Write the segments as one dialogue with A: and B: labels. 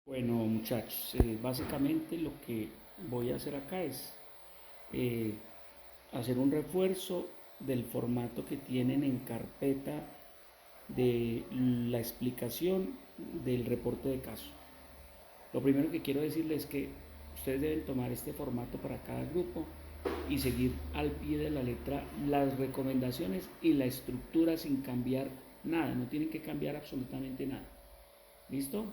A: Bueno, muchachos, básicamente lo que voy a hacer acá es eh, hacer un refuerzo del formato que tienen en carpeta de la explicación del reporte de caso. Lo primero que quiero decirles es que ustedes deben tomar este formato para cada grupo y seguir al pie de la letra las recomendaciones y la estructura sin cambiar nada, no tienen que cambiar absolutamente nada. ¿Listo?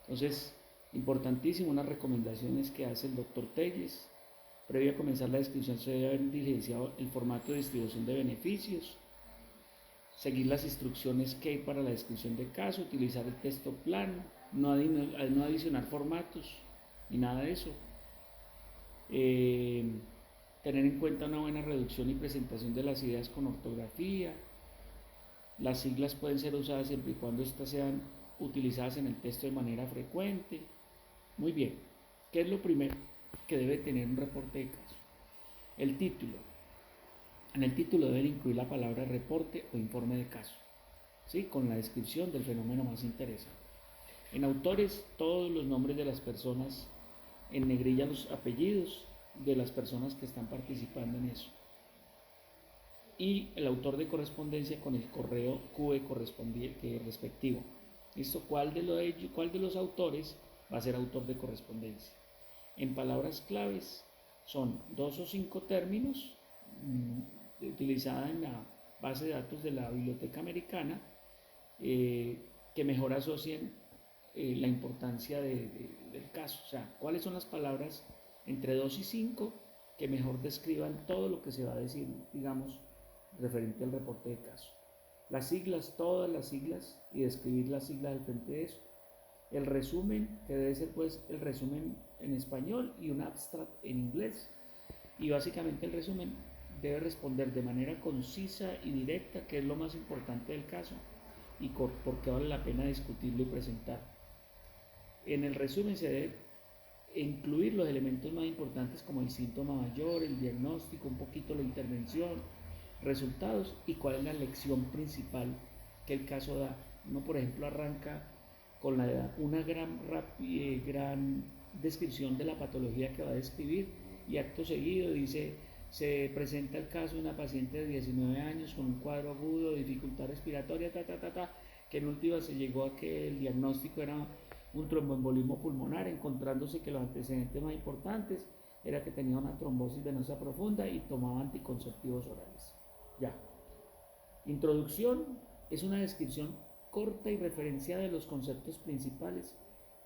A: Entonces, importantísimo, unas recomendaciones que hace el doctor Telles. Previo a comenzar la descripción se debe haber diligenciado el formato de distribución de beneficios, seguir las instrucciones que hay para la descripción de caso, utilizar el texto plano, no adicionar formatos ni nada de eso. Eh, Tener en cuenta una buena reducción y presentación de las ideas con ortografía. Las siglas pueden ser usadas siempre y cuando éstas sean utilizadas en el texto de manera frecuente. Muy bien, ¿qué es lo primero que debe tener un reporte de caso? El título. En el título deben incluir la palabra reporte o informe de caso, ¿sí? Con la descripción del fenómeno más interesante. En autores, todos los nombres de las personas, en negrilla los apellidos de las personas que están participando en eso. Y el autor de correspondencia con el correo QE correspondiente respectivo. ¿Listo? ¿Cuál de los autores va a ser autor de correspondencia? En palabras claves son 2 o 5 términos utilizadas en la base de datos de la Biblioteca Americana que mejor asocien la importancia del caso. O sea, ¿cuáles son las palabras entre 2 y 5 que mejor describan todo lo que se va a decir, digamos, referente al reporte de caso? Las siglas, todas las siglas, y describir las siglas al frente de eso. El resumen, que debe ser pues el resumen en español y un abstract en inglés. Y básicamente el resumen debe responder de manera concisa y directa qué es lo más importante del caso y por qué vale la pena discutirlo y presentar. En el resumen se debe incluir los elementos más importantes como el síntoma mayor, el diagnóstico, un poquito la intervención, resultados y cuál es la lección principal que el caso da. Uno, por ejemplo, arranca con una gran descripción de la patología que va a describir y acto seguido dice, se presenta el caso de una paciente de 19 años con un cuadro agudo de dificultad respiratoria, que en última se llegó a que el diagnóstico era un tromboembolismo pulmonar, encontrándose que los antecedentes más importantes era que tenía una trombosis venosa profunda y tomaba anticonceptivos orales. Ya. Introducción es una descripción corta y referenciada de los conceptos principales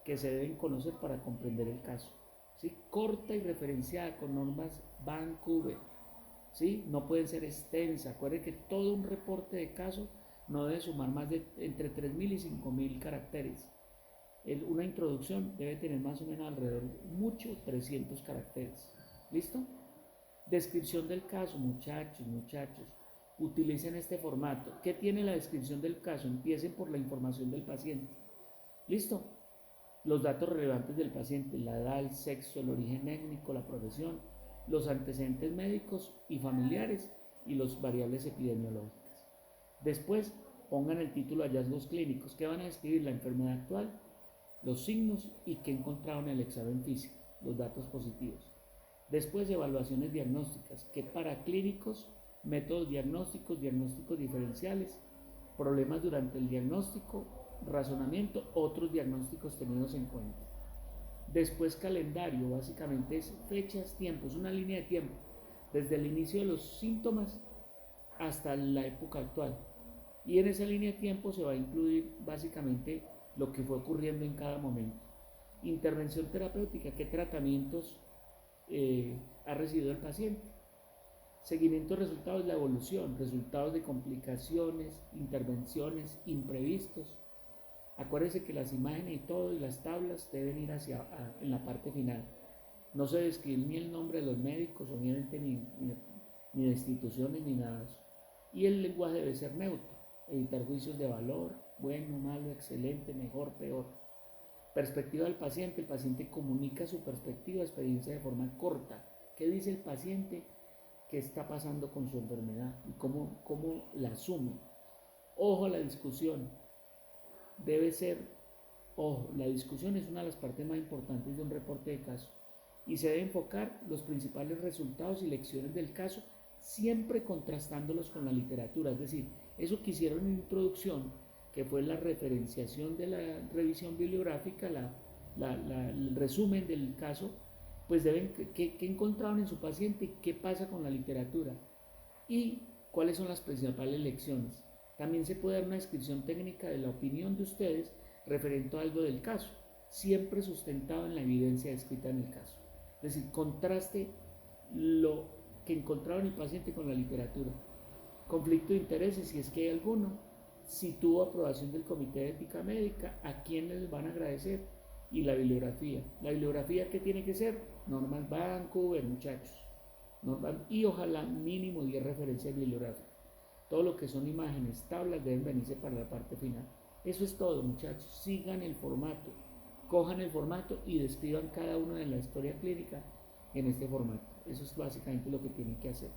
A: que se deben conocer para comprender el caso. ¿Sí? Corta y referenciada con normas Vancouver. ¿Sí? No pueden ser extensa. Acuérdense que todo un reporte de caso no debe sumar más de entre 3.000 y 5.000 caracteres. Una introducción debe tener más o menos alrededor, mucho, 300 caracteres. ¿Listo? Descripción del caso, muchachos. Utilicen este formato. ¿Qué tiene la descripción del caso? Empiecen por la información del paciente. ¿Listo? Los datos relevantes del paciente, la edad, el sexo, el origen étnico, la profesión, los antecedentes médicos y familiares y las variables epidemiológicas. Después, pongan el título hallazgos clínicos, que van a describir la enfermedad actual, los signos y qué encontraron en el examen físico, los datos positivos. Después, evaluaciones diagnósticas, que para clínicos, métodos diagnósticos, diagnósticos diferenciales, problemas durante el diagnóstico, razonamiento, otros diagnósticos tenidos en cuenta. Después, calendario, básicamente es fechas, tiempos, una línea de tiempo, desde el inicio de los síntomas hasta la época actual. Y en esa línea de tiempo se va a incluir básicamente lo que fue ocurriendo en cada momento. Intervención terapéutica, qué tratamientos ha recibido el paciente. Seguimiento de resultados, la evolución, resultados de complicaciones, intervenciones, imprevistos. Acuérdense que las imágenes y todo y las tablas deben ir en la parte final. No se describe ni el nombre de los médicos, obviamente, ni de instituciones, ni nada de eso. Y el lenguaje debe ser neutro, evitar juicios de valor, bueno, malo, excelente, mejor, peor. Perspectiva del paciente, el paciente comunica su perspectiva, experiencia de forma corta. ¿Qué dice el paciente? ¿Qué está pasando con su enfermedad? ¿Y cómo la asume? Ojo a la discusión, debe ser Ojo, la discusión es una de las partes más importantes de un reporte de caso y se debe enfocar los principales resultados y lecciones del caso, siempre contrastándolos con la literatura. Es decir, eso que hicieron en introducción, que fue la referenciación de la revisión bibliográfica, el resumen del caso, pues deben, qué encontraron en su paciente y qué pasa con la literatura y cuáles son las principales lecciones. También se puede dar una descripción técnica de la opinión de ustedes referente a algo del caso, siempre sustentado en la evidencia descrita en el caso. Es decir, contraste lo que encontraron el paciente con la literatura. Conflicto de intereses, si es que hay alguno. Si tuvo aprobación del Comité de Ética Médica, a quién les van a agradecer. Y la bibliografía. La bibliografía, ¿qué tiene que ser? Normas Vancouver, muchachos. Normal, y ojalá mínimo 10 referencias bibliográficas. Todo lo que son imágenes, tablas deben venirse para la parte final. Eso es todo, muchachos. Sigan el formato, cojan el formato y describan cada uno de la historia clínica en este formato. Eso es básicamente lo que tienen que hacer.